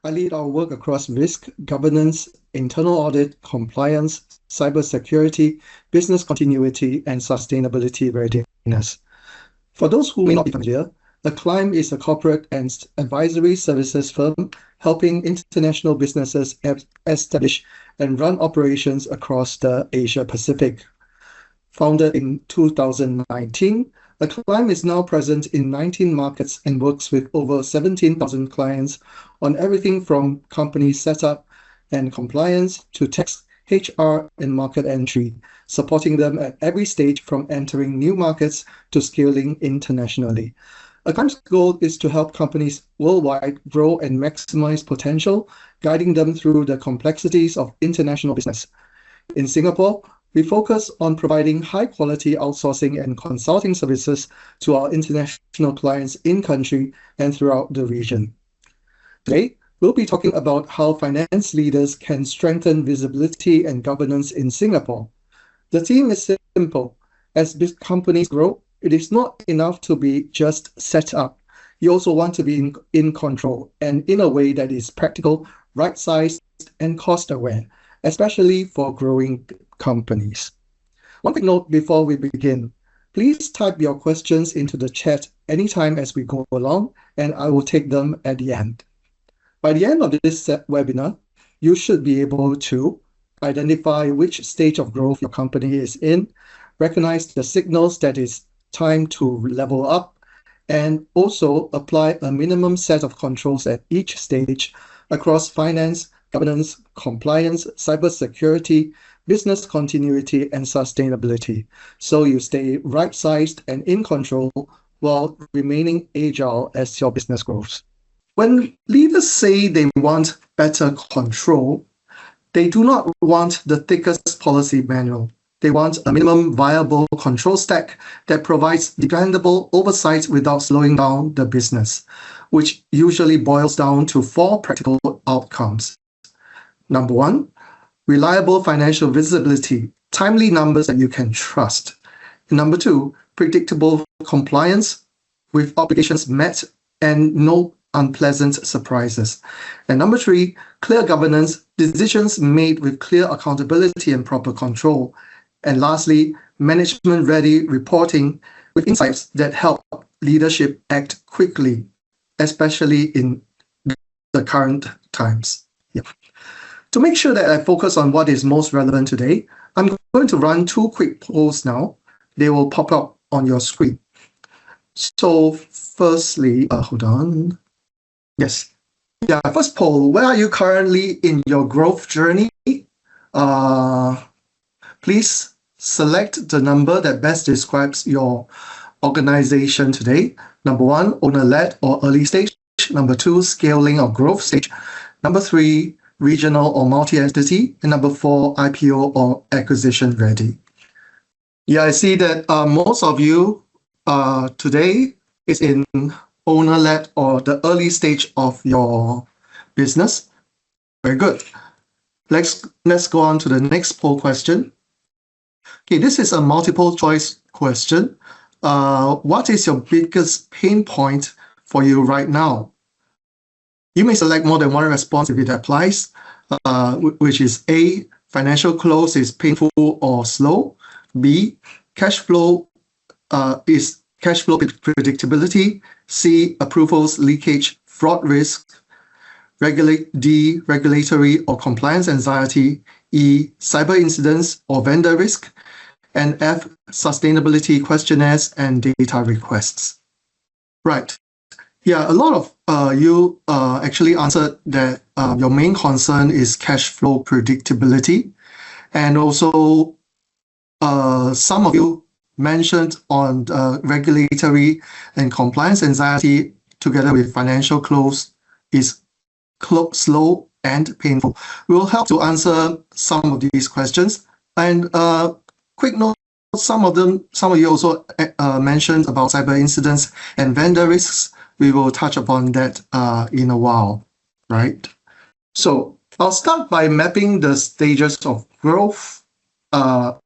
I lead our work across risk, governance, internal audit, compliance, cybersecurity, business continuity, and sustainability readiness. For those who may not be familiar, Acclaim is a corporate and advisory services firm helping international businesses establish and run operations across the Asia Pacific. Founded in 2019, Acclaim is now present in 19 markets and works with over 17,000 clients on everything from company setup and compliance to tax, HR, and market entry, supporting them at every stage from entering new markets to scaling internationally. Acclaim's goal is to help companies worldwide grow and maximize potential, guiding them through the complexities of international business. In Singapore, we focus on providing high-quality outsourcing and consulting services to our international clients in-country and throughout the region. Today, we'll be talking about how finance leaders can strengthen visibility and governance in Singapore. The theme is simple. As big companies grow, it is not enough to be just set up. You also want to be in control and in a way that is practical, right-sized, and cost-aware, especially for growing companies. One quick note before we begin. Please type your questions into the chat anytime as we go along, and I will take them at the end. By the end of this webinar, you should be able to identify which stage of growth your company is in, recognize the signals that it's time to level up, and also apply a minimum set of controls at each stage across finance, governance, compliance, cybersecurity, business continuity, and sustainability, so you stay right-sized and in control while remaining agile as your business grows. When leaders say they want better control, they do not want the thickest policy manual. They want a minimum viable control stack that provides dependable oversight without slowing down the business, which usually boils down to 4 practical outcomes. Number 1, reliable financial visibility, timely numbers that you can trust. Number 2, predictable compliance with obligations met and no unpleasant surprises. And number 3, clear governance, decisions made with clear accountability and proper control. And lastly, management-ready reporting with insights that help leadership act quickly, especially in the current times. Yeah. To make sure that I focus on what is most relevant today, I'm going to run 2 quick polls now. They will pop up on your screen. So firstly, hold on. Yes. Yeah, first poll, where are you currently in your growth journey? Please select the number that best describes your organization today. Number 1, owner-led or early stage. Number 2, scaling or growth stage. Number 3, regional or multi-entity, and number 4, IPO or acquisition ready. Yeah, I see that most of you today is in owner-led or the early stage of your business. Very good. Let's go on to the next poll question. Okay, this is a multiple choice question. What is your biggest pain point for you right now? You may select more than one response if it applies, which is A, financial close is painful or slow. B, cash flow predictability. C, approvals leakage, fraud risk. D, regulatory or compliance anxiety. E, cyber incidents or vendor risk. And F, sustainability questionnaires and data requests. Right. Yeah, a lot of you actually answered that your main concern is cash flow predictability. And also some of you mentioned on regulatory and compliance anxiety together with financial close is slow and painful. We will help to answer some of these questions. And quick note, some of you also mentioned about cyber incidents and vendor risks. We will touch upon that in a while, right? So I'll start by mapping the stages of growth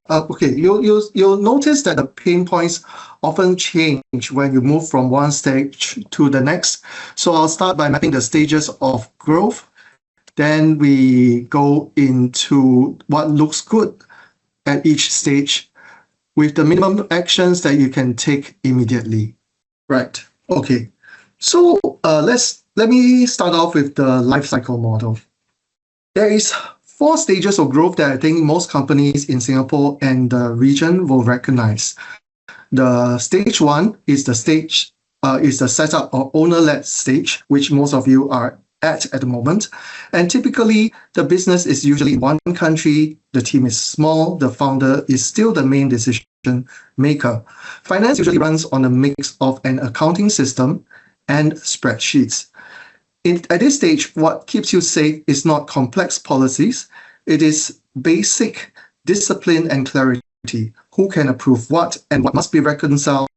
okay, you'll notice that the pain points often change when you move from one stage to the next. So I'll start by mapping the stages of growth. Then we go into what looks good at each stage with the minimum actions that you can take immediately. Right. Okay. So let me start off with the life cycle model. There is 4 stages of growth that I think most companies in Singapore and the region will recognize. The stage 1 is the setup or owner-led stage, which most of you are at the moment. And typically, the business is usually in one country, the team is small, the founder is still the main decision maker. Finance usually runs on a mix of an accounting system and spreadsheets. At this stage, what keeps you safe is not complex policies, it is basic discipline and clarity. Who can approve what and what must be reconciled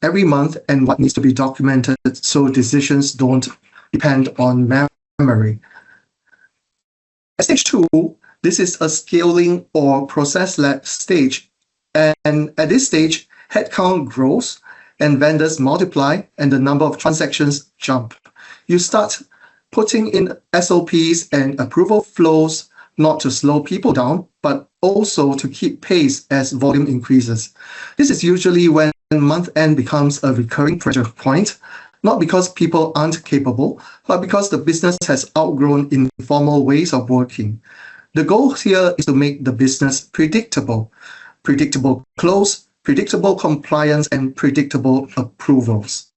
every month and what needs to be documented so decisions don't depend on memory. At stage 2, this is a scaling or process-led stage. And at this stage, headcount grows and vendors multiply and the number of transactions jump. You start putting in SOPs and approval flows, not to slow people down, but also to keep pace as volume increases. This is usually when month end becomes a recurring pressure point, not because people aren't capable, but because the business has outgrown informal ways of working. The goal here is to make the business predictable. Predictable close, predictable compliance, and predictable approvals.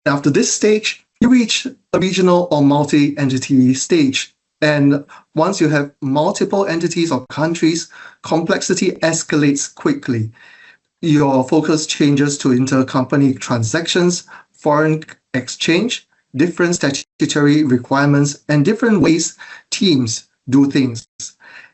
After this stage, you reach a regional or multi-entity stage. And once you have multiple entities or countries, complexity escalates quickly. Your focus changes to intercompany transactions, foreign exchange, different statutory requirements, and different ways teams do things.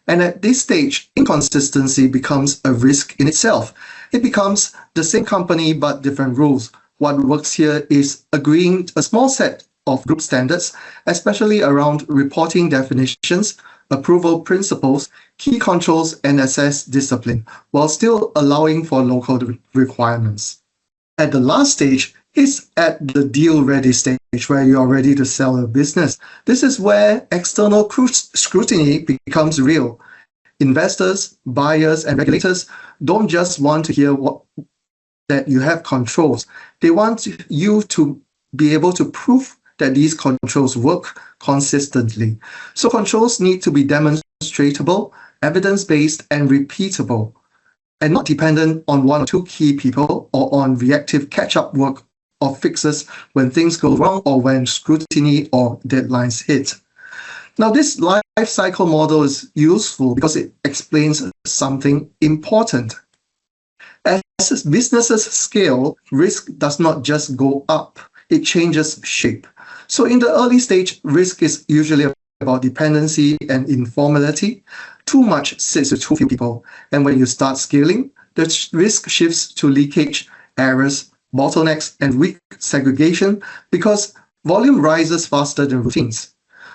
And at this stage, inconsistency becomes a risk in itself. It becomes the same company but different rules. What works here is agreeing a small set of group standards, especially around reporting definitions, approval principles, key controls, and access discipline, while still allowing for local requirements. At the last stage is at the deal-ready stage, where you are ready to sell a business. This is where external scrutiny becomes real. Investors, buyers, and regulators don't just want to hear that you have controls. They want you to be able to prove that these controls work consistently. So controls need to be demonstratable, evidence-based, and repeatable, and not dependent on one or two key people or on reactive catch-up work or fixes when things go wrong or when scrutiny or deadlines hit. Now, this life cycle model is useful because it explains something important. As businesses scale, risk does not just go up, it changes shape. So in the early stage, risk is usually about dependency and informality. Too much sits with too few people. And when you start scaling, the risk shifts to leakage, errors, bottlenecks, and weak segregation because volume rises faster than routines.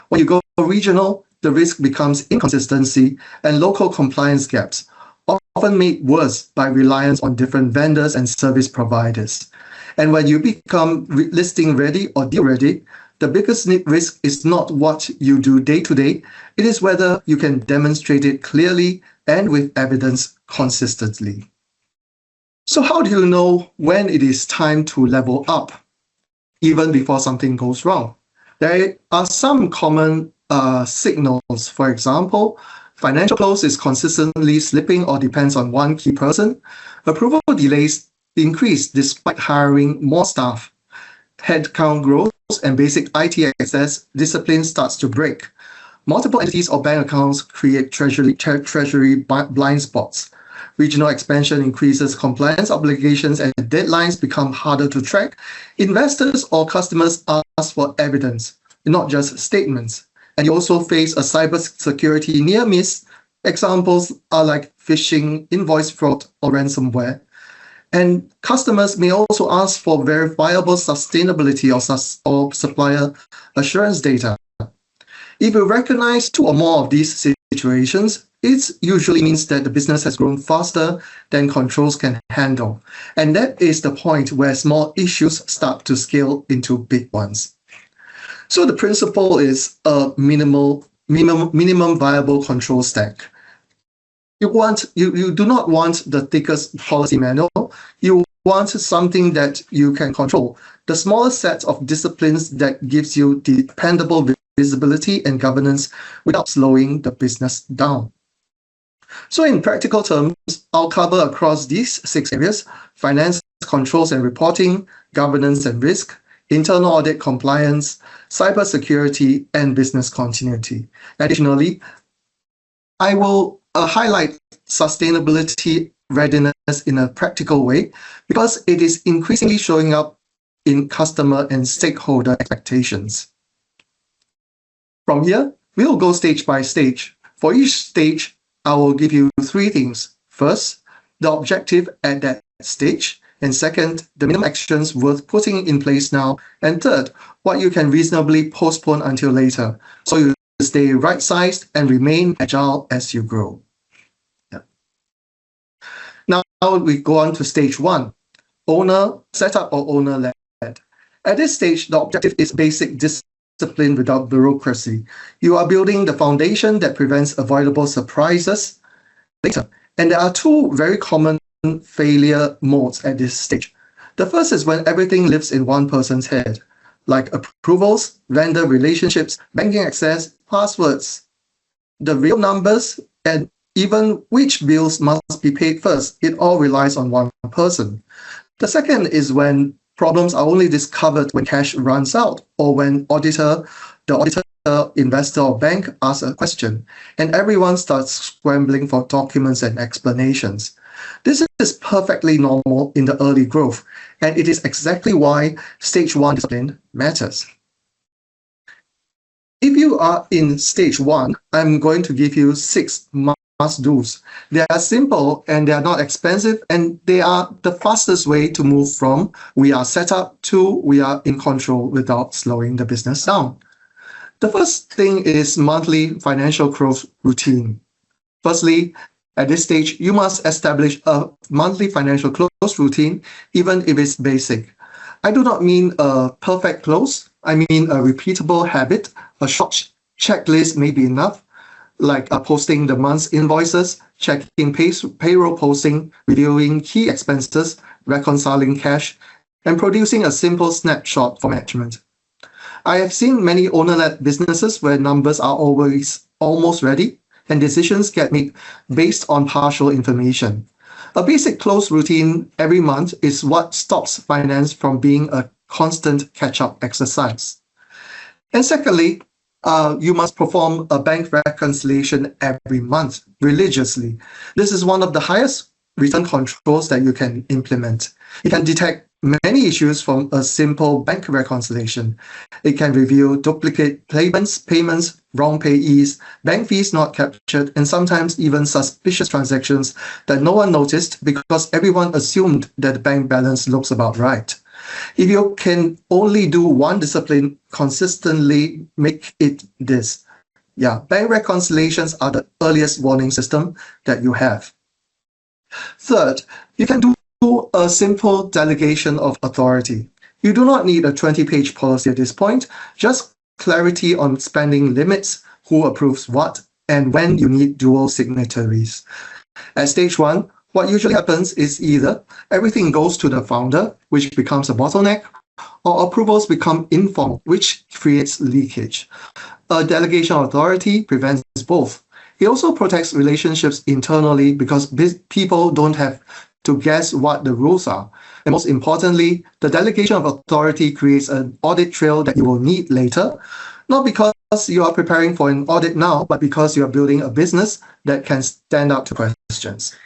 When you go regional, the risk becomes inconsistency and local compliance gaps, often made worse by reliance on different vendors and service providers. And when you become listing ready or deal ready, the biggest risk is not what you do day to day, it is whether you can demonstrate it clearly and with evidence consistently. So how do you know when it is time to level up, even before something goes wrong? There are some common signals. For example, financial close is consistently slipping or depends on one key person. Approval delays increase despite hiring more staff. Headcount grows and basic IT access discipline starts to break. Multiple entities or bank accounts create treasury blind spots. Regional expansion increases compliance obligations and deadlines become harder to track. Investors or customers ask for evidence, not just statements. And you also face a cybersecurity near miss. Examples are like phishing, invoice fraud, or ransomware. And customers may also ask for verifiable sustainability or supplier assurance data. If you recognize two or more of these situations, it usually means that the business has grown faster than controls can handle. And that is the point where small issues start to scale into big ones. So the principle is a minimum viable control stack. You do not want the thickest policy manual. You want something that you can control. The smallest set of disciplines that gives you dependable visibility and governance without slowing the business down. So in practical terms, I'll cover across these 6 areas: finance, controls and reporting, governance and risk, internal audit compliance, cybersecurity, and business continuity. Additionally, I will highlight sustainability readiness in a practical way because it is increasingly showing up in customer and stakeholder expectations. From here, we'll go stage by stage. For each stage, I will give you 3 things. First, the objective at that stage. And second, the minimum actions worth putting in place now. And third, what you can reasonably postpone until later, so you stay right-sized and remain agile as you grow. Yeah. Now we go on to stage 1, owner setup or owner-led. At this stage, the objective is basic discipline without bureaucracy. You are building the foundation that prevents avoidable surprises later. And there are 2 very common failure modes at this stage. The first is when everything lives in one person's head, like approvals, vendor relationships, banking access, passwords, the real numbers, and even which bills must be paid first. It all relies on one person. The second is when problems are only discovered when cash runs out or when the auditor, investor, or bank asks a question, and everyone starts scrambling for documents and explanations. This is perfectly normal in the early growth, and it is exactly why stage 1 discipline matters. If you are in stage 1, I'm going to give you 6 must-dos. They are simple and they are not expensive, and they are the fastest way to move from we are set up to we are in control without slowing the business down. The first thing is monthly financial close routine. Firstly, at this stage, you must establish a monthly financial close routine, even if it's basic. I do not mean a perfect close. I mean a repeatable habit. A short checklist may be enough, like posting the month's invoices, checking payroll posting, reviewing key expenses, reconciling cash, and producing a simple snapshot for management. I have seen many owner-led businesses where numbers are always almost ready, and decisions get made based on partial information. A basic close routine every month is what stops finance from being a constant catch-up exercise. And secondly, you must perform a bank reconciliation every month religiously. This is one of the highest return controls that you can implement. It can detect many issues from a simple bank reconciliation. It can reveal duplicate payments, wrong payees, bank fees not captured, and sometimes even suspicious transactions that no one noticed because everyone assumed that the bank balance looks about right. If you can only do one discipline consistently, make it this. Bank reconciliations are the earliest warning system that you have. Third, you can do a simple delegation of authority. You do not need a 20-page policy at this point, just clarity on spending limits, who approves what, and when you need dual signatories. At stage 1, what usually happens is either everything goes to the founder, which becomes a bottleneck, or approvals become informal, which creates leakage. A delegation of authority prevents both. It also protects relationships internally because people don't have to guess what the rules are. And most importantly, the delegation of authority creates an audit trail that you will need later, not because you are preparing for an audit now, but because you are building a business that can stand up to questions.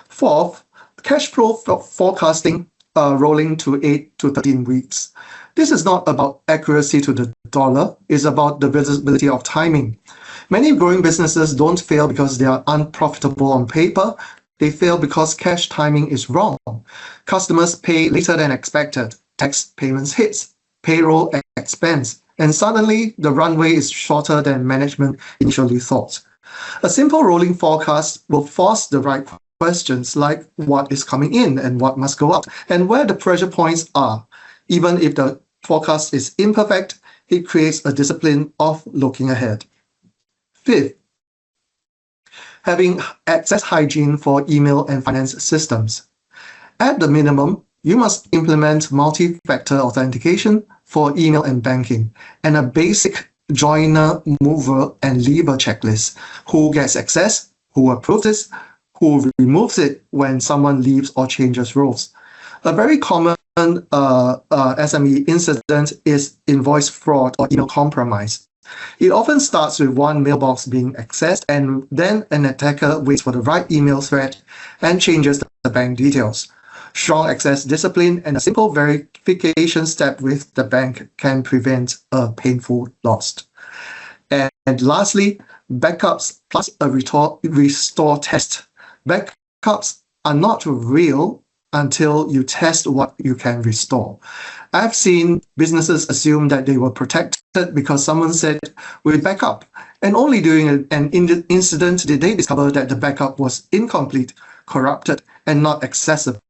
Fourth, cash flow forecasting rolling to 8 to 13 weeks. This is not about accuracy to the dollar, it's about the visibility of timing. Many growing businesses don't fail because they are unprofitable on paper. They fail because cash timing is wrong. Customers pay later than expected. Tax payments hits, payroll expense, and suddenly the runway is shorter than management initially thought. A simple rolling forecast will force the right questions like what is coming in and what must go out and where the pressure points are. Even if the forecast is imperfect, it creates a discipline of looking ahead. Fifth, having access hygiene for email and finance systems. At the minimum, you must implement multi-factor authentication for email and banking, and a basic joiner, mover, and leaver checklist. Who gets access, who approves it, who removes it when someone leaves or changes roles. A very common SME incident is invoice fraud or email compromise. It often starts with one mailbox being accessed, and then an attacker waits for the right email thread and changes the bank details. Strong access discipline and a simple verification step with the bank can prevent a painful loss. And lastly, backups plus a restore test. Backups are not real until you test what you can restore. I've seen businesses assume that they were protected because someone said, we'll back up. And only during an incident did they discover that the backup was incomplete, corrupted, and not accessible.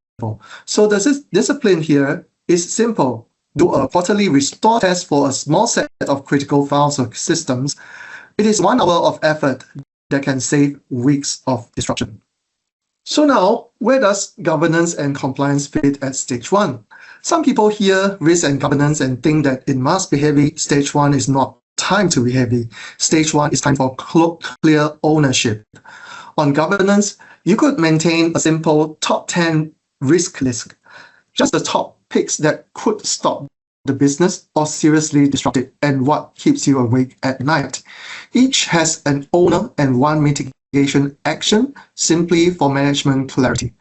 So the discipline here is simple. Do a quarterly restore test for a small set of critical files or systems. It is 1 hour of effort that can save weeks of disruption. So now, where does governance and compliance fit at stage 1? Some people hear risk and governance and think that it must be heavy. Stage 1 is not time to be heavy. Stage 1 is time for clear ownership. On governance, you could maintain a simple top 10 risk list, just the top picks that could stop the business or seriously disrupt it and what keeps you awake at night. Each has an owner and one mitigation action simply for management clarity.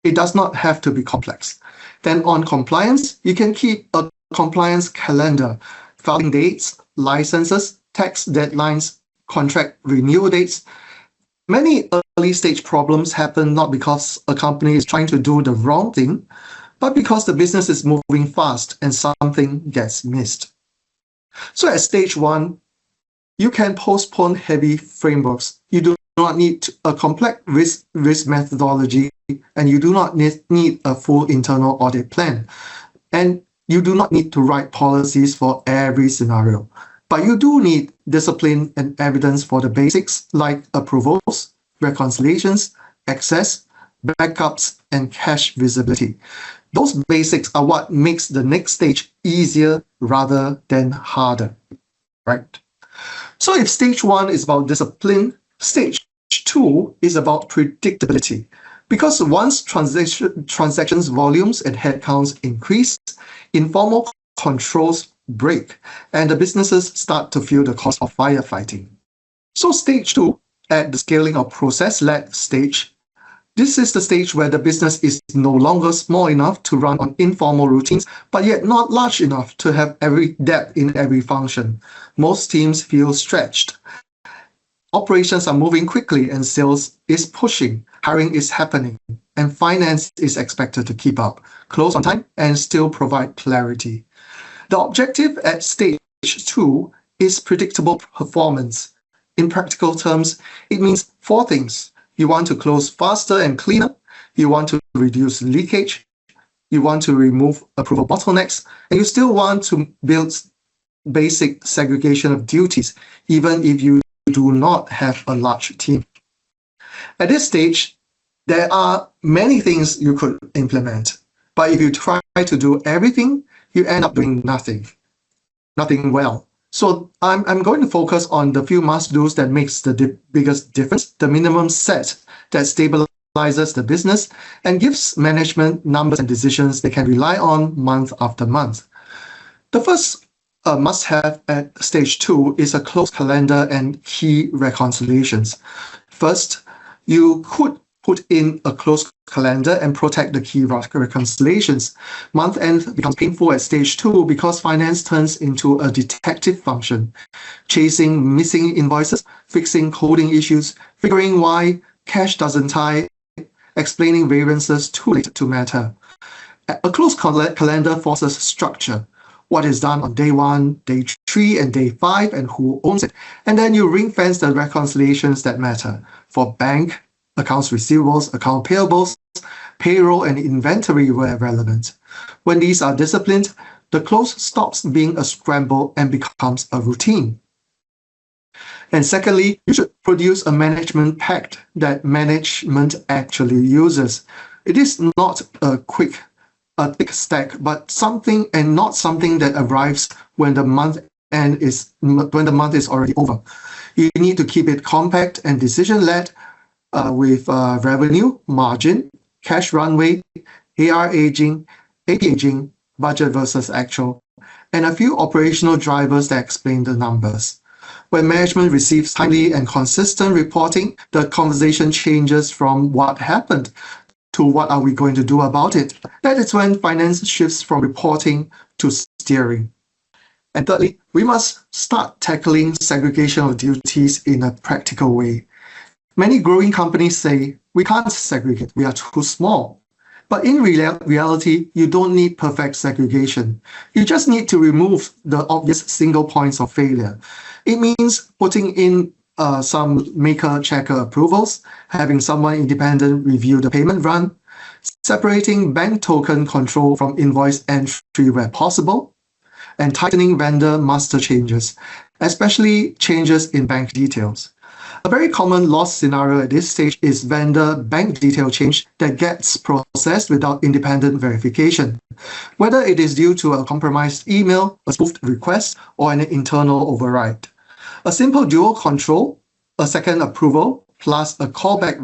It does not have to be complex. Then on compliance, you can keep a compliance calendar, filing dates, licenses, tax deadlines, contract renewal dates. Many early stage problems happen not because a company is trying to do the wrong thing, but because the business is moving fast and something gets missed. So at stage 1, you can postpone heavy frameworks. You do not need a complex risk methodology, and you do not need a full internal audit plan. And you do not need to write policies for every scenario. But you do need discipline and evidence for the basics like approvals, reconciliations, access, backups, and cash visibility. Those basics are what makes the next stage easier rather than harder, right? So if stage 1 is about discipline, stage 2 is about predictability. Because once transactions volumes and headcounts increase, informal controls break, and the businesses start to feel the cost of firefighting. So stage 2, at the scaling of process-led stage, this is the stage where the business is no longer small enough to run on informal routines, but yet not large enough to have every depth in every function. Most teams feel stretched. Operations are moving quickly and sales is pushing, hiring is happening, and finance is expected to keep up, close on time, and still provide clarity. The objective at stage 2 is predictable performance. In practical terms, it means 4 things. You want to close faster and cleaner, you want to reduce leakage, you want to remove approval bottlenecks, and you still want to build basic segregation of duties, even if you do not have a large team. At this stage, there are many things you could implement, but if you try to do everything, you end up doing nothing well. So I'm going to focus on the few must-dos that makes the biggest difference, the minimum set that stabilizes the business and gives management numbers and decisions they can rely on month after month. The first must-have at stage 2 is a close calendar and key reconciliations. First, you could put in a close calendar and protect the key reconciliations. Month end becomes painful at stage 2 because finance turns into a detective function, chasing missing invoices, fixing coding issues, figuring why cash doesn't tie, explaining variances too late to matter. A close calendar forces structure. what is done on day 1, day 3, and day 5, and who owns it. And then you ring fence the reconciliations that matter for bank, accounts receivables, account payables, payroll, and inventory where relevant. When these are disciplined, the close stops being a scramble and becomes a routine. And secondly, you should produce a management pact that management actually uses. It is not a thick stack, but something, and not something that arrives when the month is already over. You need to keep it compact and decision-led with revenue, margin, cash runway, AR aging, AP aging, budget versus actual, and a few operational drivers that explain the numbers. When management receives timely and consistent reporting, the conversation changes from what happened to what are we going to do about it. That is when finance shifts from reporting to steering. And thirdly, we must start tackling segregation of duties in a practical way. Many growing companies say, we can't segregate, we are too small. But in reality, you don't need perfect segregation. You just need to remove the obvious single points of failure. It means putting in some maker-checker approvals, having someone independent review the payment run, separating bank token control from invoice entry where possible, and tightening vendor master changes, especially changes in bank details. A very common loss scenario at this stage is vendor bank detail change that gets processed without independent verification, whether it is due to a compromised email, a spoofed request, or an internal override. A simple dual control, a second approval, plus a callback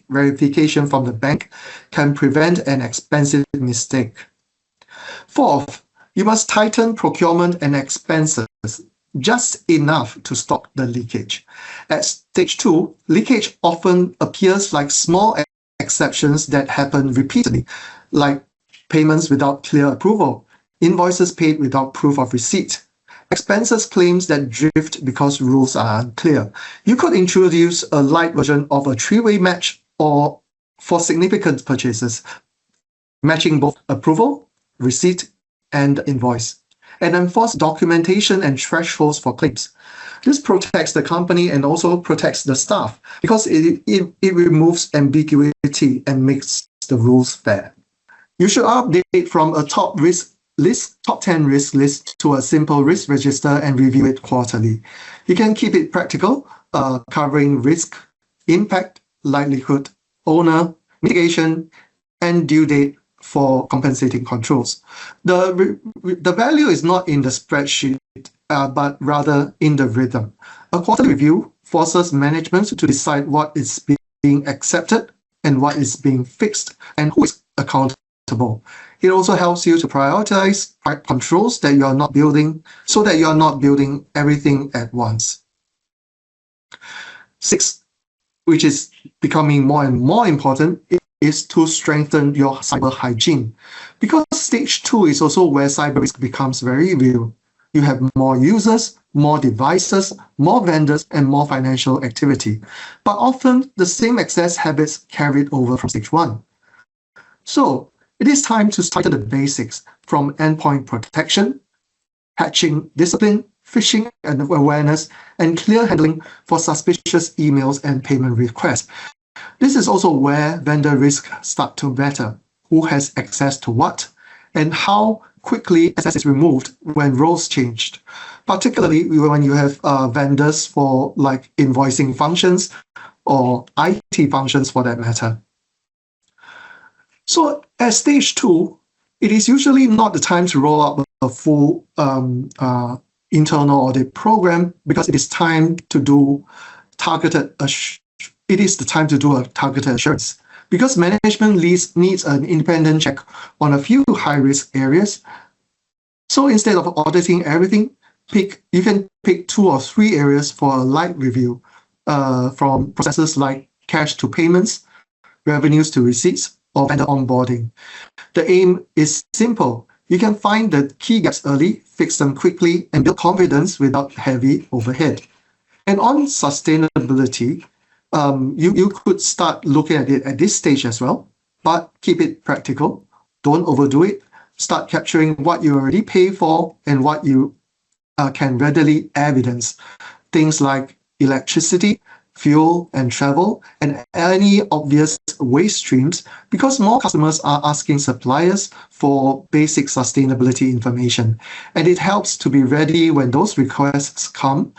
verification from the bank can prevent an expensive mistake. Fourth, you must tighten procurement and expenses just enough to stop the leakage. At stage 2, leakage often appears like small exceptions that happen repeatedly, like payments without clear approval, invoices paid without proof of receipt, expenses claims that drift because rules are unclear. You could introduce a light version of a three-way match, or for significant purchases, matching both approval, receipt, and invoice, and enforce documentation and thresholds for claims. This protects the company and also protects the staff because it removes ambiguity and makes the rules fair. You should update from a top 10 risk list to a simple risk register and review it quarterly. You can keep it practical, covering risk, impact, likelihood, owner, mitigation, and due date for compensating controls. The value is not in the spreadsheet, but rather in the rhythm. A quarterly review forces management to decide what is being accepted and what is being fixed and who is accountable. It also helps you to prioritize controls that you are not building, so that you are not building everything at once. 6, which is becoming more and more important, is to strengthen your cyber hygiene. Because stage 2 is also where cyber risk becomes very real. You have more users, more devices, more vendors, and more financial activity. But often, the same access habits carried over from stage 1. So, it is time to tighten the basics from endpoint protection, patching discipline, phishing and awareness, and clear handling for suspicious emails and payment requests. This is also where vendor risk start to matter. Who has access to what, and how quickly access is removed when roles changed, particularly when you have vendors for like invoicing functions or IT functions for that matter. So at stage 2, it is usually not the time to roll out a full internal audit program, because it is time to do targeted assurance, because management needs an independent check on a few high-risk areas. So instead of auditing everything, you can pick 2 or 3 areas for a light review, from processes like cash to payments, revenues to receipts, or vendor onboarding. The aim is simple. You can find the key gaps early, fix them quickly, and build confidence without heavy overhead. And on sustainability, you could start looking at it at this stage as well, but keep it practical. Don't overdo it. start capturing what you already pay for and what you can readily evidence. Things like electricity, fuel, and travel, and any obvious waste streams, because more customers are asking suppliers for basic sustainability information. And it helps to be ready when those requests come.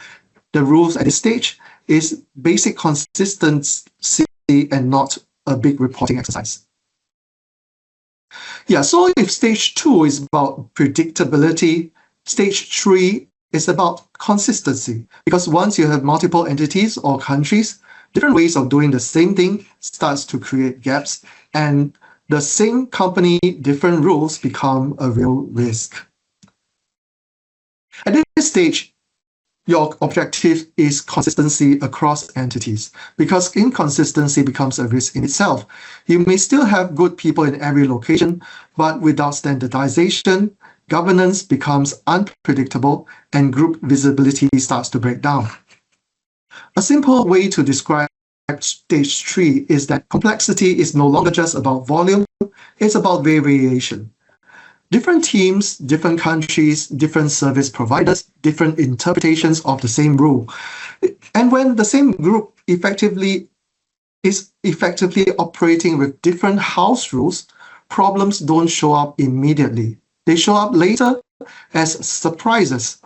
The rules at this stage is basic consistency and not a big reporting exercise. Yeah, so if stage 2 is about predictability, stage 3 is about consistency. Because once you have multiple entities or countries, different ways of doing the same thing starts to create gaps, and the same company, different rules become a real risk. At this stage, your objective is consistency across entities, because inconsistency becomes a risk in itself. You may still have good people in every location, but without standardization, governance becomes unpredictable and group visibility starts to break down. A simple way to describe stage 3 is that complexity is no longer just about volume, it's about variation. Different teams, different countries, different service providers, different interpretations of the same rule. And when the same group is effectively operating with different house rules, problems don't show up immediately. They show up later as surprises,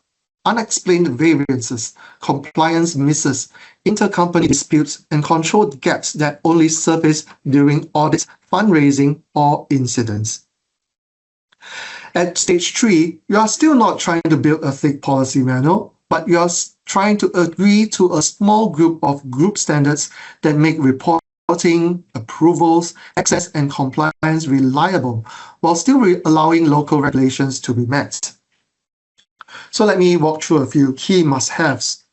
unexplained variances, compliance misses, intercompany disputes, and control gaps that only surface during audits, fundraising, or incidents. At stage 3, you are still not trying to build a thick policy manual, but you are trying to agree to a small group of group standards that make reporting, approvals, access, and compliance reliable, while still allowing local regulations to be met. So let me walk through a few key must-haves.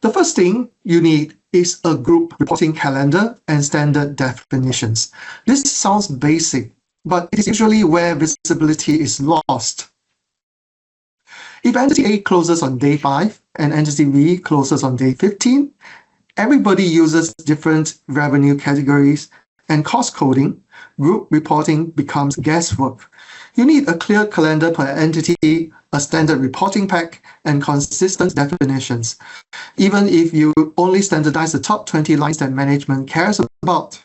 The first thing you need is a group reporting calendar and standard definitions. This sounds basic, but it is usually where visibility is lost. If entity A closes on day 5 and entity B closes on day 15, everybody uses different revenue categories, and cost coding, group reporting becomes guesswork. You need a clear calendar per entity, a standard reporting pack, and consistent definitions, even if you only standardize the top 20 lines that management cares about.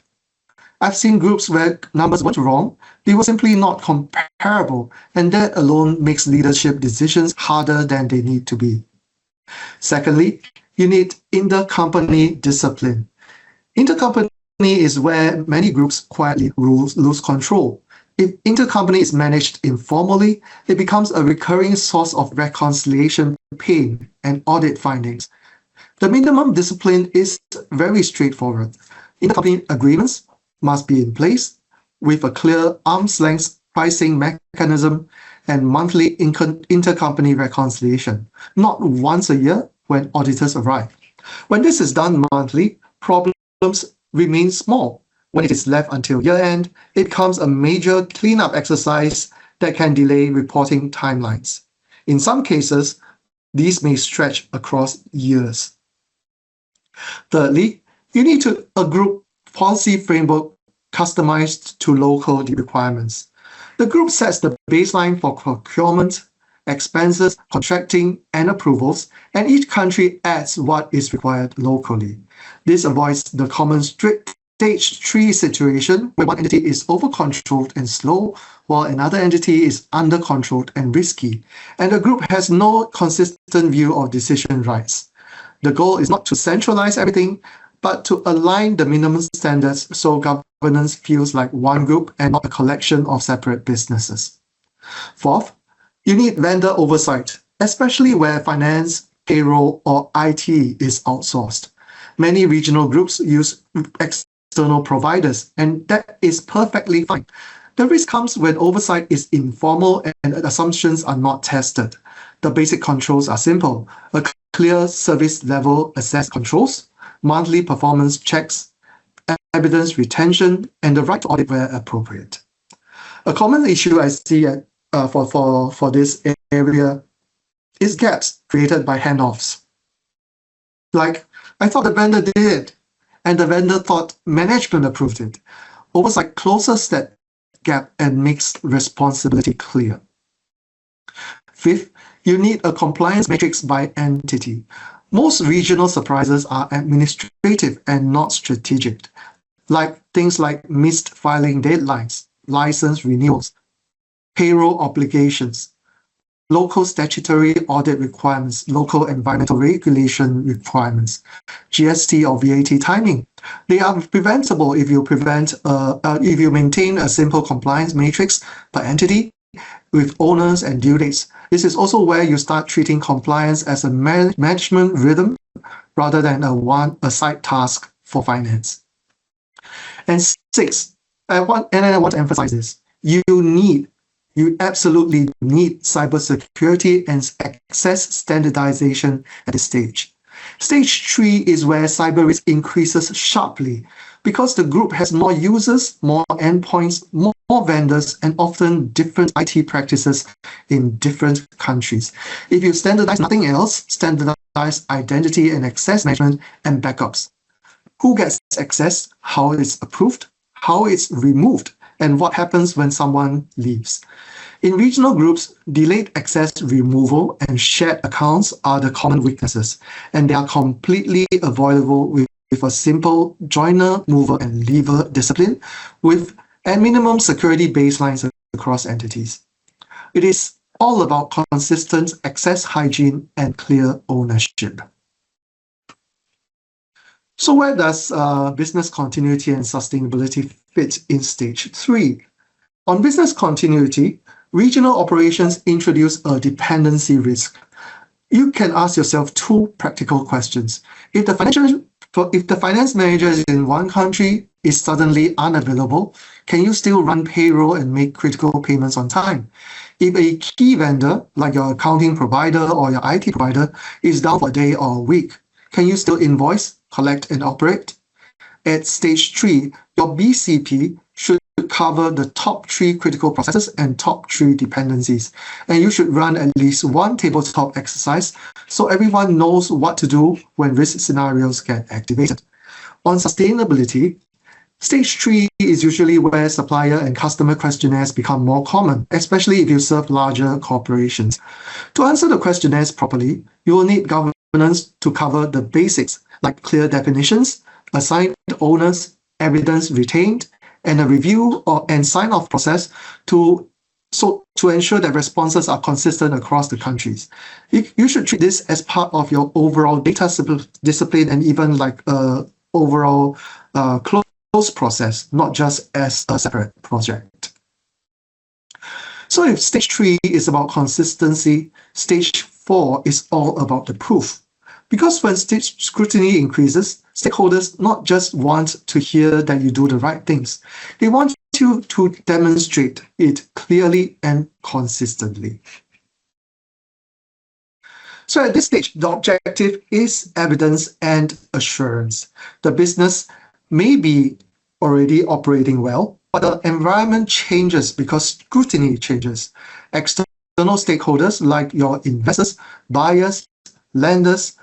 I've seen groups where numbers weren't wrong, they were simply not comparable, and that alone makes leadership decisions harder than they need to be. Secondly, you need intercompany discipline. Intercompany is where many groups quietly lose control. If intercompany is managed informally, it becomes a recurring source of reconciliation pain and audit findings. The minimum discipline is very straightforward. Intercompany agreements must be in place with a clear arm's length pricing mechanism and monthly intercompany reconciliation, not once a year when auditors arrive. When this is done monthly, problems remain small. When it is left until year-end, it becomes a major cleanup exercise that can delay reporting timelines. In some cases, these may stretch across years. Thirdly, you need a group policy framework customized to local requirements. The group sets the baseline for procurement, expenses, contracting, and approvals, and each country adds what is required locally. This avoids the common strict stage 3 situation where one entity is over-controlled and slow, while another entity is under-controlled and risky, and the group has no consistent view of decision rights. The goal is not to centralize everything, but to align the minimum standards so governance feels like one group and not a collection of separate businesses. Fourth, you need vendor oversight, especially where finance, payroll, or IT is outsourced. Many regional groups use external providers, and that is perfectly fine. The risk comes when oversight is informal and assumptions are not tested. The basic controls are simple: a clear service level access controls, monthly performance checks, evidence retention, and the right to audit where appropriate. A common issue I see for this area is gaps created by handoffs. Like, I thought the vendor did, and the vendor thought management approved it. Oversight closes that gap and makes responsibility clear. Fifth, you need a compliance matrix by entity. Most regional surprises are administrative and not strategic, like things like missed filing deadlines, license renewals, payroll obligations, local statutory audit requirements, local environmental regulation requirements, GST or VAT timing. They are preventable if you maintain a simple compliance matrix per entity with owners and due dates. This is also where you start treating compliance as a management rhythm rather than a side task for finance. And six, I want to emphasize this: you absolutely need cybersecurity and access standardization at this stage. Stage 3 is where cyber risk increases sharply because the group has more users, more endpoints, more vendors, and often different IT practices in different countries. If you standardize nothing else, standardize identity and access management and backups. Who gets access, how it's approved, how it's removed, and what happens when someone leaves. In regional groups, delayed access removal and shared accounts are the common weaknesses, and they are completely avoidable with a simple joiner, mover, and leaver discipline and minimum security baselines across entities. It is all about consistent access hygiene and clear ownership. So where does business continuity and sustainability fit in stage 3? On business continuity, regional operations introduce a dependency risk. You can ask yourself two practical questions. If the finance manager in one country is suddenly unavailable, can you still run payroll and make critical payments on time? If a key vendor, like your accounting provider or your IT provider, is down for a day or a week, can you still invoice, collect, and operate? At stage 3, your BCP should cover the top 3 critical processes and top 3 dependencies. And you should run at least one tabletop exercise so everyone knows what to do when risk scenarios get activated. On sustainability, stage 3 is usually where supplier and customer questionnaires become more common, especially if you serve larger corporations. To answer the questionnaires properly, you will need governance to cover the basics like clear definitions, assigned owners, evidence retained, and a review and sign-off process to ensure that responses are consistent across the countries. You should treat this as part of your overall data discipline and even like overall close process, not just as a separate project. So if stage 3 is about consistency, stage 4 is all about the proof. Because when stage scrutiny increases, stakeholders not just want to hear that you do the right things, they want you to demonstrate it clearly and consistently. So at this stage, the objective is evidence and assurance. The business may be already operating well, but the environment changes because scrutiny changes. External stakeholders like your investors, buyers, lenders,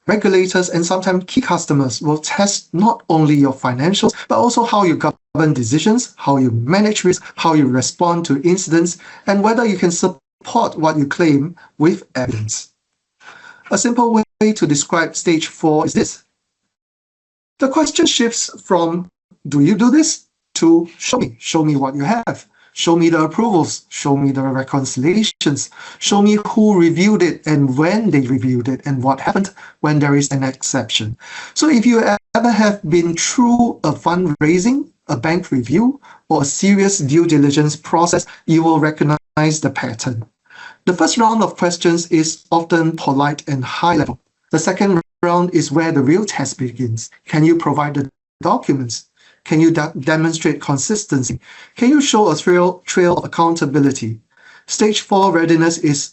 regulators, and sometimes key customers will test not only your financials, but also how you govern decisions, how you manage risk, how you respond to incidents, and whether you can support what you claim with evidence. A simple way to describe stage 4 is this. The question shifts from, do you do this? To show me what you have. Show me the approvals, show me the reconciliations, show me who reviewed it and when they reviewed it and what happened when there is an exception. So if you ever have been through a fundraising, a bank review, or a serious due diligence process, you will recognize the pattern. The first round of questions is often polite and high level. The second round is where the real test begins. Can you provide the documents? Can you demonstrate consistency? Can you show a trail of accountability? Stage 4 readiness is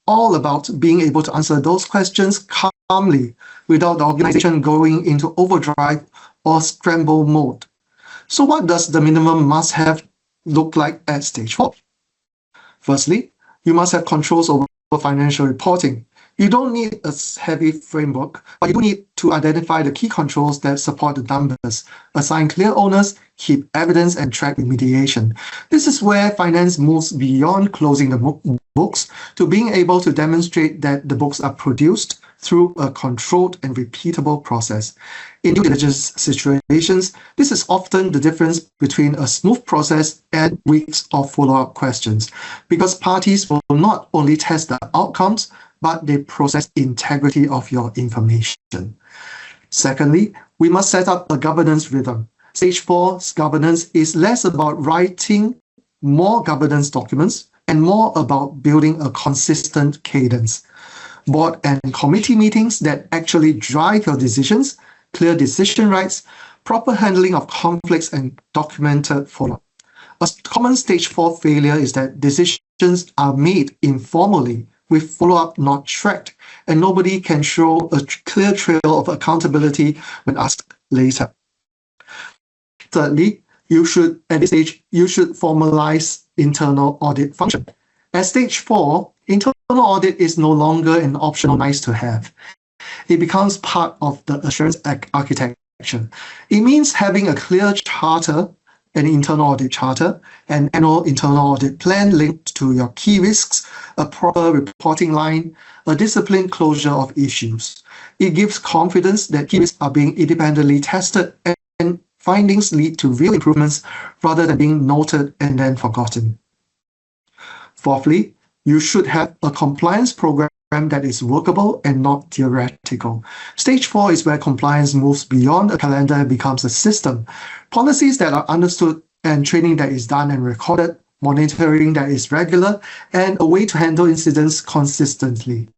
all about being able to answer those questions calmly without the organization going into overdrive or scramble mode. So what does the minimum must-have look like at stage 4? Firstly, you must have controls over financial reporting. You don't need a heavy framework, but you do need to identify the key controls that support the numbers, assign clear owners, keep evidence, and track remediation. This is where finance moves beyond closing the books to being able to demonstrate that the books are produced through a controlled and repeatable process. In due diligence situations, this is often the difference between a smooth process and weeks of follow-up questions, because parties will not only test the outcomes, but they process integrity of your information. Secondly, we must set up a governance rhythm. Stage 4's governance is less about writing more governance documents and more about building a consistent cadence. Board and committee meetings that actually drive your decisions, clear decision rights, proper handling of conflicts, and documented follow-up. A common stage 4 failure is that decisions are made informally with follow-up not tracked, and nobody can show a clear trail of accountability when asked later. Thirdly, at this stage, you should formalize internal audit function. At stage 4, internal audit is no longer an optional nice to have. It becomes part of the assurance architecture. It means having a clear charter, an internal audit charter, an annual internal audit plan linked to your key risks, a proper reporting line, a disciplined closure of issues. It gives confidence that key risks are being independently tested and findings lead to real improvements rather than being noted and then forgotten. Fourthly, you should have a compliance program that is workable and not theoretical. Stage 4 is where compliance moves beyond a calendar and becomes a system. Policies that are understood and training that is done and recorded, monitoring that is regular, and a way to handle incidents consistently.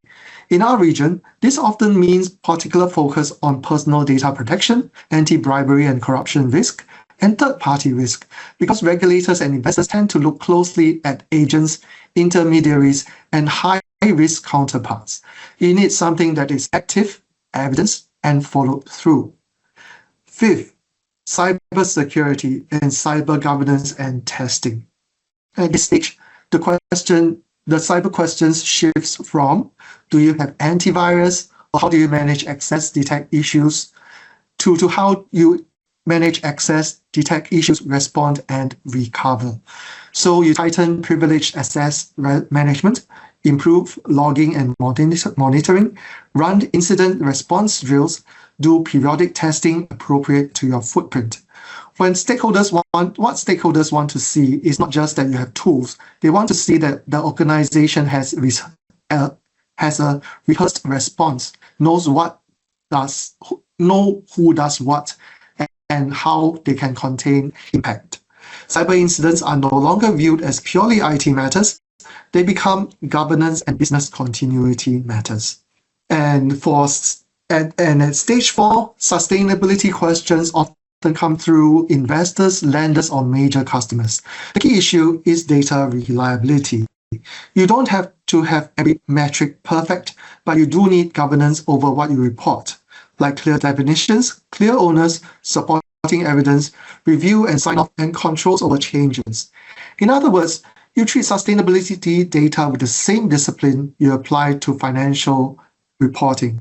In our region, this often means particular focus on personal data protection, anti-bribery and corruption risk, and third-party risk, because regulators and investors tend to look closely at agents, intermediaries, and high-risk counterparts. You need something that is active, evidence, and followed through. Fifth, cybersecurity and cyber governance and testing. At this stage, the cyber questions shifts from, do you have antivirus, or how do you manage access, detect issues, to how you manage access, detect issues, respond, and recover. So you tighten privileged access management, improve logging and monitoring, run incident response drills, do periodic testing appropriate to your footprint. What stakeholders want to see is not just that you have tools. They want to see that the organization has a rehearsed response, knows who does what, and how they can contain impact. Cyber incidents are no longer viewed as purely IT matters. They become governance and business continuity matters. And at stage 4, sustainability questions often come through investors, lenders, or major customers. The key issue is data reliability. You don't have to have every metric perfect, but you do need governance over what you report, like clear definitions, clear owners, supporting evidence, review and sign-off, and controls over changes. In other words, you treat sustainability data with the same discipline you apply to financial reporting,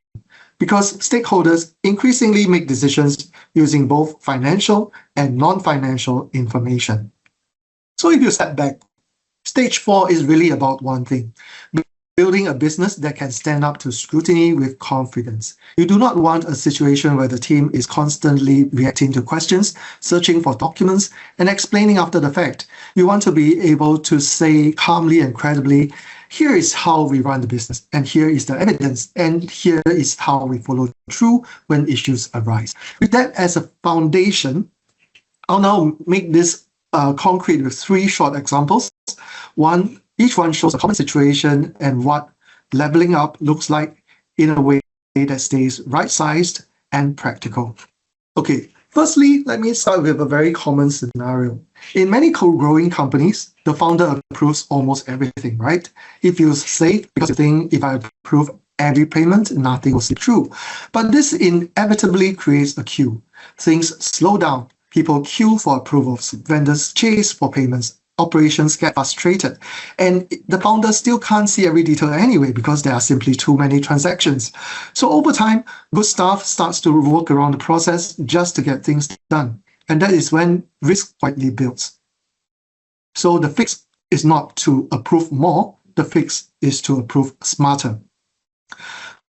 because stakeholders increasingly make decisions using both financial and non-financial information. So if you step back, stage 4 is really about one thing: building a business that can stand up to scrutiny with confidence. You do not want a situation where the team is constantly reacting to questions, searching for documents, and explaining after the fact. You want to be able to say calmly and credibly, here is how we run the business, and here is the evidence, and here is how we follow through when issues arise. With that as a foundation, I'll now make this concrete with 3 short examples. Each one shows a common situation and what leveling up looks like in a way that stays right-sized and practical. Okay, firstly, let me start with a very common scenario. In many growing companies, the founder approves almost everything, right? He feels safe because you think if I approve every payment, nothing will slip through. But this inevitably creates a queue. Things slow down. People queue for approvals. Vendors chase for payments. operations get frustrated, and the founder still can't see every detail anyway because there are simply too many transactions. So over time, good staff starts to work around the process just to get things done. And that is when risk quietly builds. So the fix is not to approve more, the fix is to approve smarter.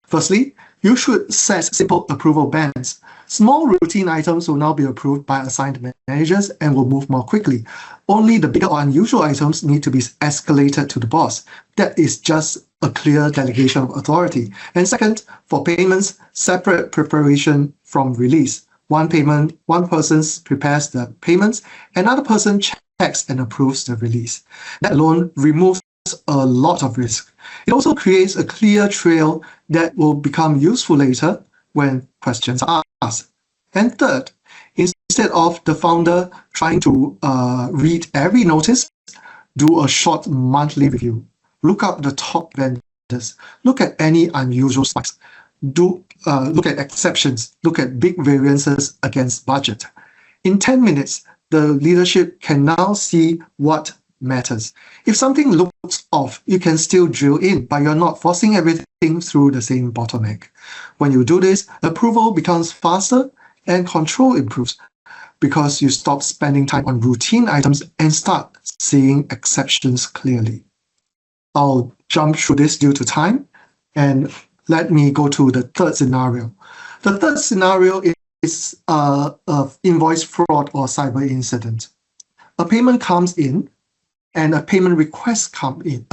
Firstly, you should set simple approval bands. Small routine items will now be approved by assigned managers and will move more quickly. Only the bigger or unusual items need to be escalated to the boss. That is just a clear delegation of authority. And second, for payments, separate preparation from release. One person prepares the payments, another person checks and approves the release. That alone removes a lot of risk. It also creates a clear trail that will become useful later when questions are asked. And third, instead of the founder trying to read every notice, do a short monthly review. Look up the top vendors. Look at any unusual spikes. Look at exceptions. Look at big variances against budget. In 10 minutes, the leadership can now see what matters. If something looks off, you can still drill in, but you're not forcing everything through the same bottleneck. When you do this, approval becomes faster and control improves because you stop spending time on routine items and start seeing exceptions clearly. I'll jump through this due to time, and let me go to the third scenario. The third scenario is invoice fraud or cyber incident. A payment comes in, and a payment request come in.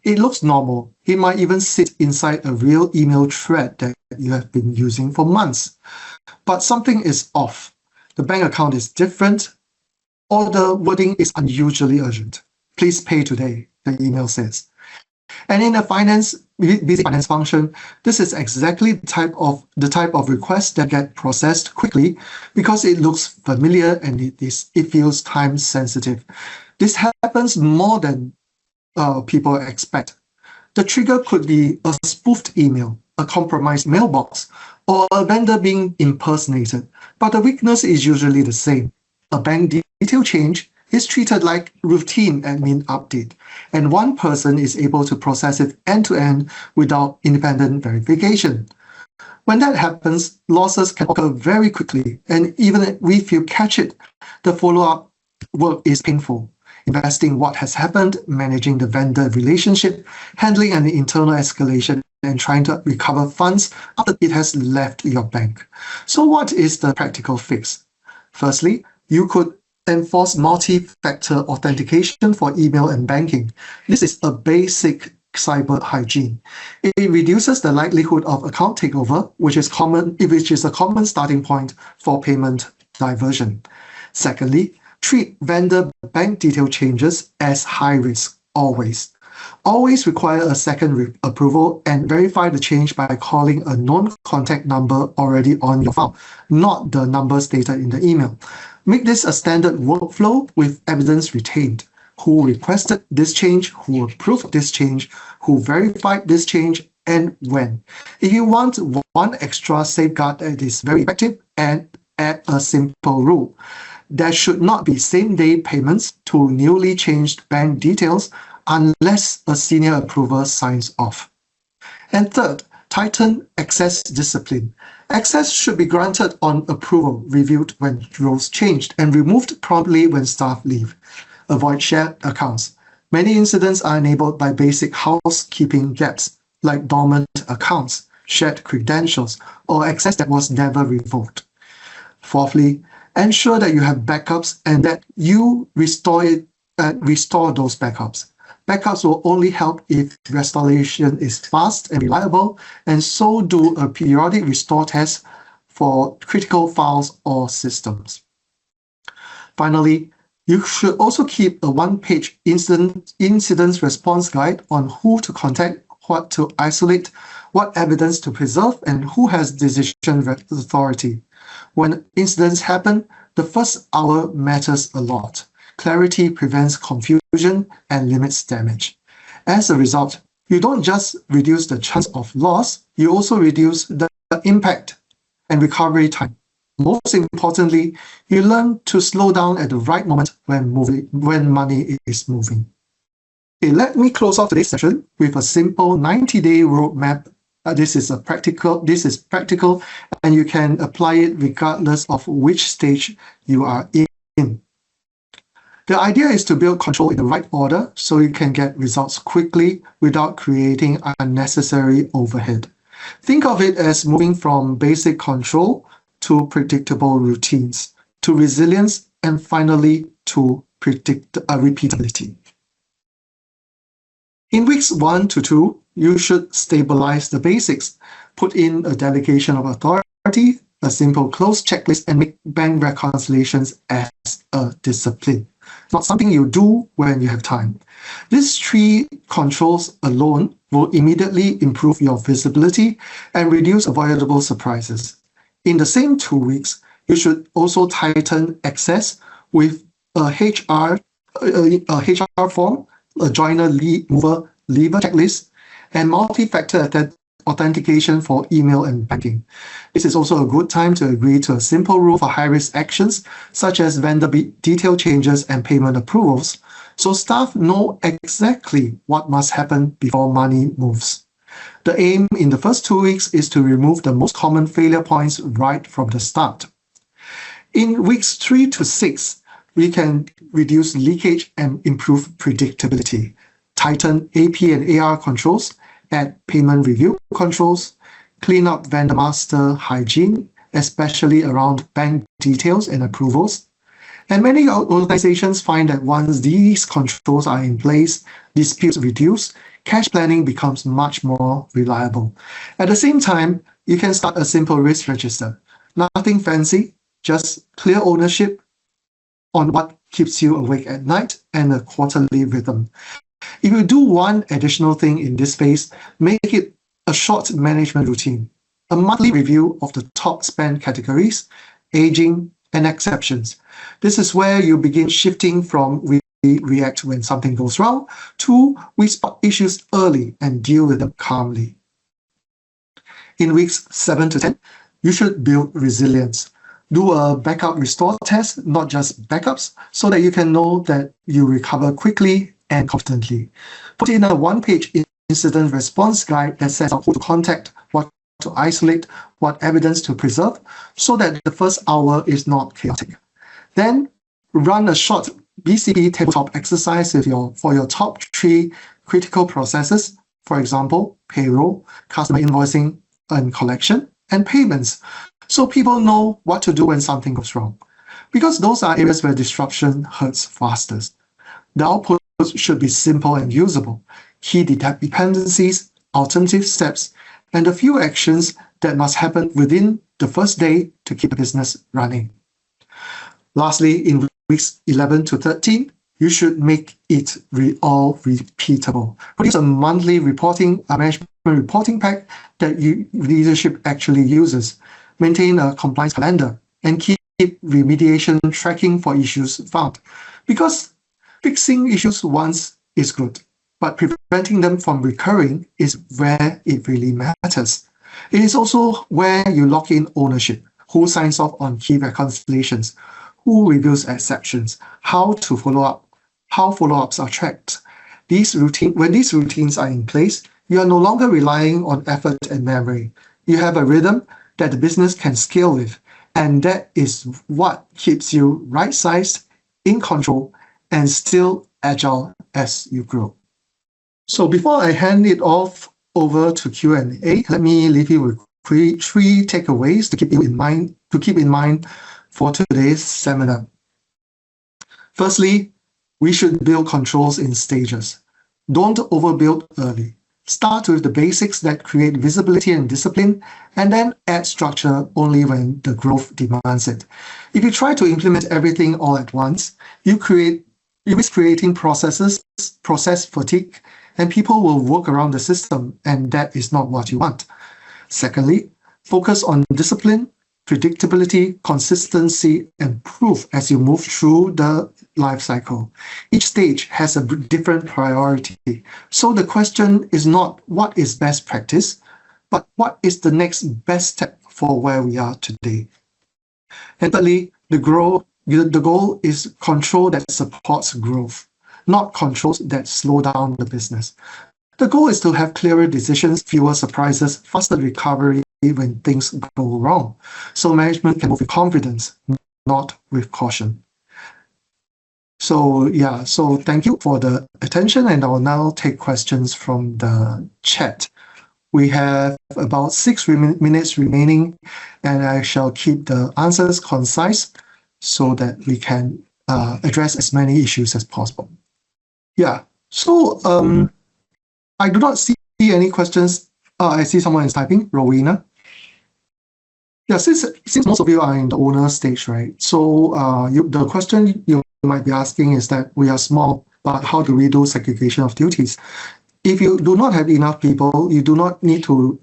It looks normal. It might even sit inside a real email thread that you have been using for months. But something is off. The bank account is different, or the wording is unusually urgent. Please pay today, the email says. And in a busy finance function, this is exactly the type of request that get processed quickly because it looks familiar and it feels time sensitive. This happens more than people expect. The trigger could be a spoofed email, a compromised mailbox, or a vendor being impersonated, but the weakness is usually the same. A bank detail change is treated like routine admin update, and one person is able to process it end-to-end without independent verification. When that happens, losses can occur very quickly, and even if you catch it, the follow-up work is painful. Investing what has happened, managing the vendor relationship, handling an internal escalation, and trying to recover funds after it has left your bank. So what is the practical fix? Firstly, you could enforce multi-factor authentication for email and banking. This is a basic cyber hygiene. It reduces the likelihood of account takeover, which is a common starting point for payment diversion. Secondly, treat vendor bank detail changes as high risk, always. Always require a second approval and verify the change by calling a known contact number already on your file, not the number stated in the email. Make this a standard workflow with evidence retained. Who requested this change, who approved this change, who verified this change, and when. If you want one extra safeguard that is very effective, add a simple rule. There should not be same-day payments to newly changed bank details unless a senior approver signs off. And third, tighten access discipline. Access should be granted on approval, reviewed when rules changed, and removed promptly when staff leave. Avoid shared accounts. Many incidents are enabled by basic housekeeping gaps, like dormant accounts, shared credentials, or access that was never revoked. Fourthly, ensure that you have backups and that you restore those backups. Backups will only help if restoration is fast and reliable, and so do a periodic restore test for critical files or systems. Finally, you should also keep a one-page incident response guide on who to contact, what to isolate, what evidence to preserve, and who has decision authority. When incidents happen, the first hour matters a lot. Clarity prevents confusion and limits damage. As a result, you don't just reduce the chance of loss, you also reduce the impact and recovery time. Most importantly, you learn to slow down at the right moment when money is moving. Okay, let me close off today's session with a simple 90-day roadmap. This is practical, and you can apply it regardless of which stage you are in. The idea is to build control in the right order so you can get results quickly without creating unnecessary overhead. Think of it as moving from basic control to predictable routines, to resilience, and finally to repeatability. In weeks 1 to 2, you should stabilize the basics, put in a delegation of authority, a simple close checklist, and make bank reconciliations as a discipline. Not something you do when you have time. These 3 controls alone will immediately improve your visibility and reduce avoidable surprises. In the same 2 weeks, you should also tighten access with a HR form, a joiner mover lever checklist, and multi-factor authentication for email and banking. This is also a good time to agree to a simple rule for high-risk actions, such as vendor detail changes and payment approvals, so staff know exactly what must happen before money moves. The aim in the first 2 weeks is to remove the most common failure points right from the start. In weeks 3 to 6, we can reduce leakage and improve predictability, tighten AP and AR controls, add payment review controls, clean up vendor master hygiene, especially around bank details and approvals. And many organizations find that once these controls are in place, disputes reduce, cash planning becomes much more reliable. At the same time, you can start a simple risk register. Nothing fancy, just clear ownership on what keeps you awake at night and a quarterly rhythm. If you do one additional thing in this phase, make it a short management routine, a monthly review of the top spend categories, aging, and exceptions. This is where you begin shifting from we react when something goes wrong to we spot issues early and deal with them calmly. In weeks 7 to 10, you should build resilience. Do a backup restore test, not just backups, so that you can know that you recover quickly and confidently. Put in a one-page incident response guide that sets out who to contact, what to isolate, what evidence to preserve, so that the first hour is not chaotic. Then run a short BCP tabletop exercise for your top 3 critical processes, for example, payroll, customer invoicing and collection, and payments, so people know what to do when something goes wrong. Because those are areas where disruption hurts fastest. The output should be simple and usable. Key dependencies, alternative steps, and a few actions that must happen within the first day to keep the business running. Lastly, in weeks 11 to 13, you should make it all repeatable. Produce a monthly management reporting pack that leadership actually uses. Maintain a compliance calendar and keep remediation tracking for issues found. Because fixing issues once is good, but preventing them from recurring is where it really matters. It is also where you lock in ownership, who signs off on key reconciliations, who reviews exceptions, how to follow up, how follow-ups are tracked. When these routines are in place, you are no longer relying on effort and memory. You have a rhythm that the business can scale with, and that is what keeps you right-sized, in control, and still agile as you grow. So before I hand it off over to Q&A, let me leave you with 3 takeaways to keep in mind for today's seminar. Firstly, we should build controls in stages. Don't overbuild early. Start with the basics that create visibility and discipline, and then add structure only when the growth demands it. If you try to implement everything all at once, you risk creating process fatigue, and people will work around the system, and that is not what you want. Secondly, focus on discipline, predictability, consistency, and proof as you move through the life cycle. Each stage has a different priority. So the question is not what is best practice, but what is the next best step for where we are today. And thirdly, the goal is control that supports growth, not controls that slow down the business. The goal is to have clearer decisions, fewer surprises, faster recovery when things go wrong. So management can move with confidence, not with caution. So yeah, so thank you for the attention, and I'll now take questions from the chat. We have about 6 minutes remaining, and I shall keep the answers concise so that we can address as many issues as possible. Yeah, so I do not see any questions. I see someone is typing, Rowena. Yeah, since most of you are in the owner stage, right? So the question you might be asking is that we are small, but how do we do segregation of duties? If you do not have enough people, you do not need to,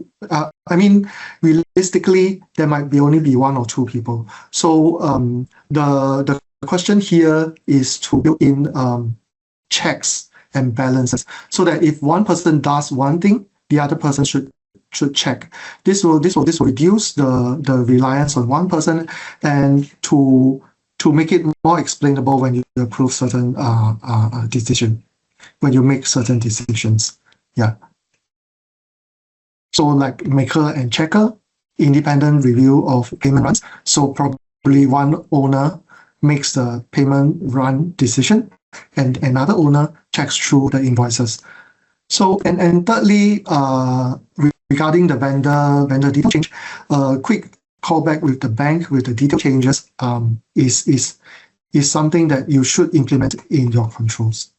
realistically, there might be only be 1 or 2 people. So the question here is to build in checks and balances so that if one person does one thing, the other person should check. This will reduce the reliance on one person, and to make it more explainable when you approve certain decision, when you make certain decisions. Yeah. So like maker and checker, independent review of payment runs. So probably one owner makes the payment run decision, and another owner checks through the invoices. So and thirdly, regarding the vendor detail change, quick callback with the bank with the detail changes is something that you should implement in your controls.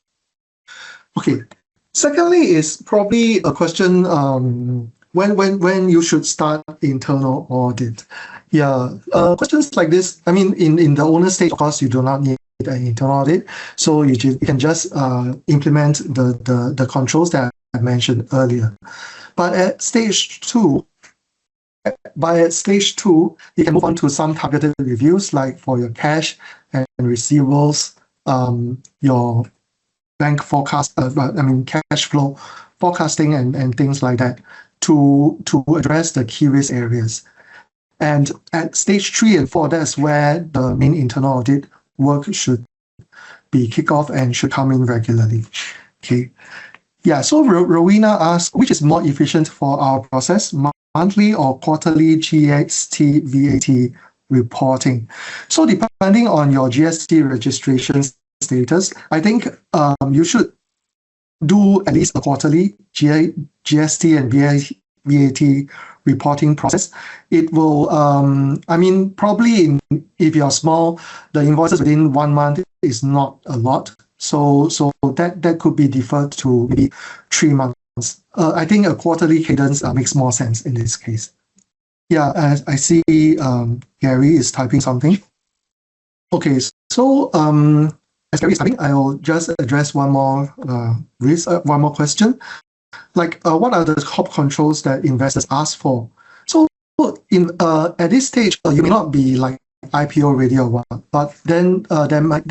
Okay. Secondly, is probably a question when you should start internal audit. Yeah, questions like this. I mean, in the owner stage, of course, you do not need an internal audit, so you can just implement the controls that I mentioned earlier. But at stage 2, you can move on to some targeted reviews, like for your cash and receivables, your bank forecast, cash flow forecasting and things like that to address the key risk areas. And at stage 3 and 4, that's where the main internal audit work should be kicked off and should come in regularly. Okay. Yeah, so Rowena asked, which is more efficient for our process, monthly or quarterly GST VAT reporting? So depending on your GST registration status, I think you should do at least a quarterly GST and VAT reporting process. It will, probably if you're small, the invoices within 1 month is not a lot. So that could be deferred to maybe 3 months. I think a quarterly cadence makes more sense in this case. Yeah, I see Gary is typing something. Okay, so as Gary is typing, I will just address one more question. Like, what are the top controls that investors ask for? So at this stage, you may not be like IPO ready or what, but then there might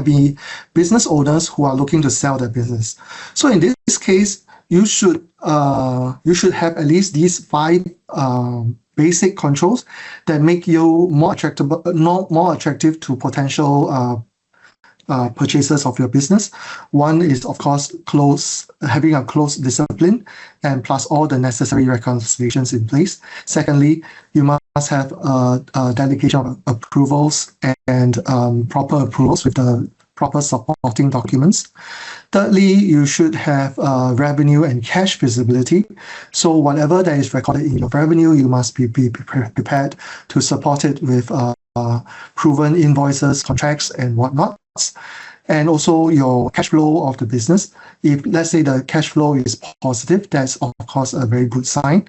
be business owners who are looking to sell their business. So in this case, you should have at least these 5 basic controls that make you more attractive to potential purchasers of your business. One is, of course, having a close discipline and plus all the necessary reconciliations in place. Secondly, you must have a delegation of approvals and proper approvals with the proper supporting documents. Thirdly, you should have revenue and cash visibility. So whatever that is recorded in your revenue, you must be prepared to support it with proven invoices, contracts, and whatnot. And also your cash flow of the business. If let's say the cash flow is positive, that's of course a very good sign,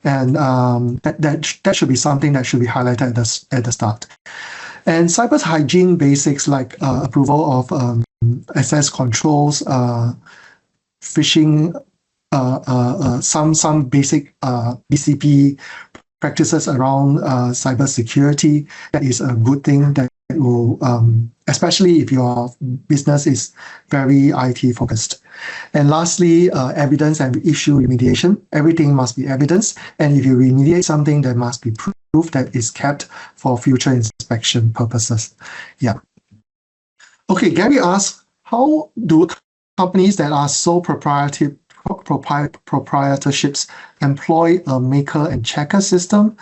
and that should be something that should be highlighted at the start. And cyber hygiene basics like approval of access controls, phishing, some basic BCP practices around cyber security. That is a good thing that will, especially if your business is very IT focused. And lastly, evidence and issue remediation. Everything must be evidence, and if you remediate something, there must be proof proof that is kept for future inspection purposes. Yeah. Okay, Gary asks, how do companies that are sole proprietorships employ a maker and checker system?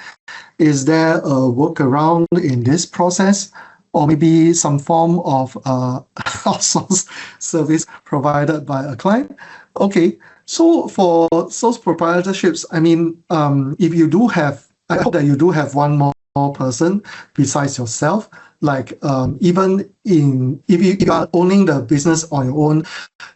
Is there a workaround in this process, or maybe some form of outsourced service provided by a client? Okay, so for sole proprietorships, I mean, if you do have, I hope that you do have one more person besides yourself. Like even if you are owning the business on your own,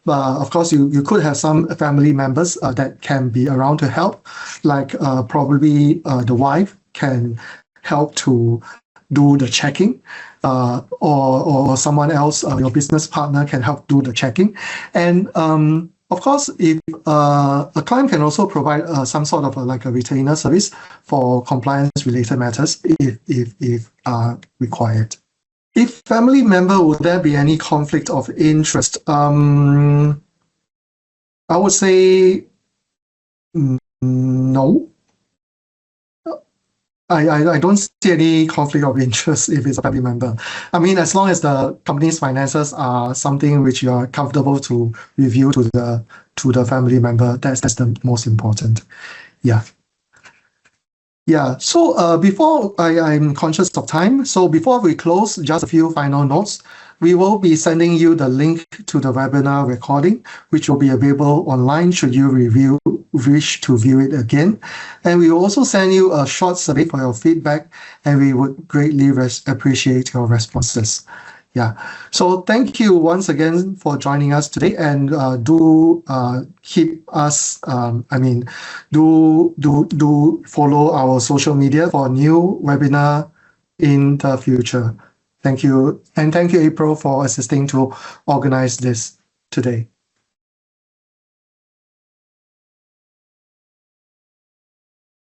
of course you could have some family members that can be around to help, like probably the wife can help to do the checking, or someone else, your business partner can help do the checking. And of course, if a client can also provide some sort of like a retainer service for compliance related matters if required. If family member, would there be any conflict of interest? I would say no. I don't see any conflict of interest if it's a family member. I mean, as long as the company's finances are something which you are comfortable to review to the family member, that's the most important. Yeah. Yeah, so before I'm conscious of time, so before we close, just a few final notes. We will be sending you the link to the webinar recording, which will be available online should you wish to view it again. And we will also send you a short survey for your feedback, and we would greatly appreciate your responses. Yeah, so thank you once again for joining us today, and do keep us. Do follow our social media for new webinar in the future. Thank you, and thank you, April, for assisting to organize this today.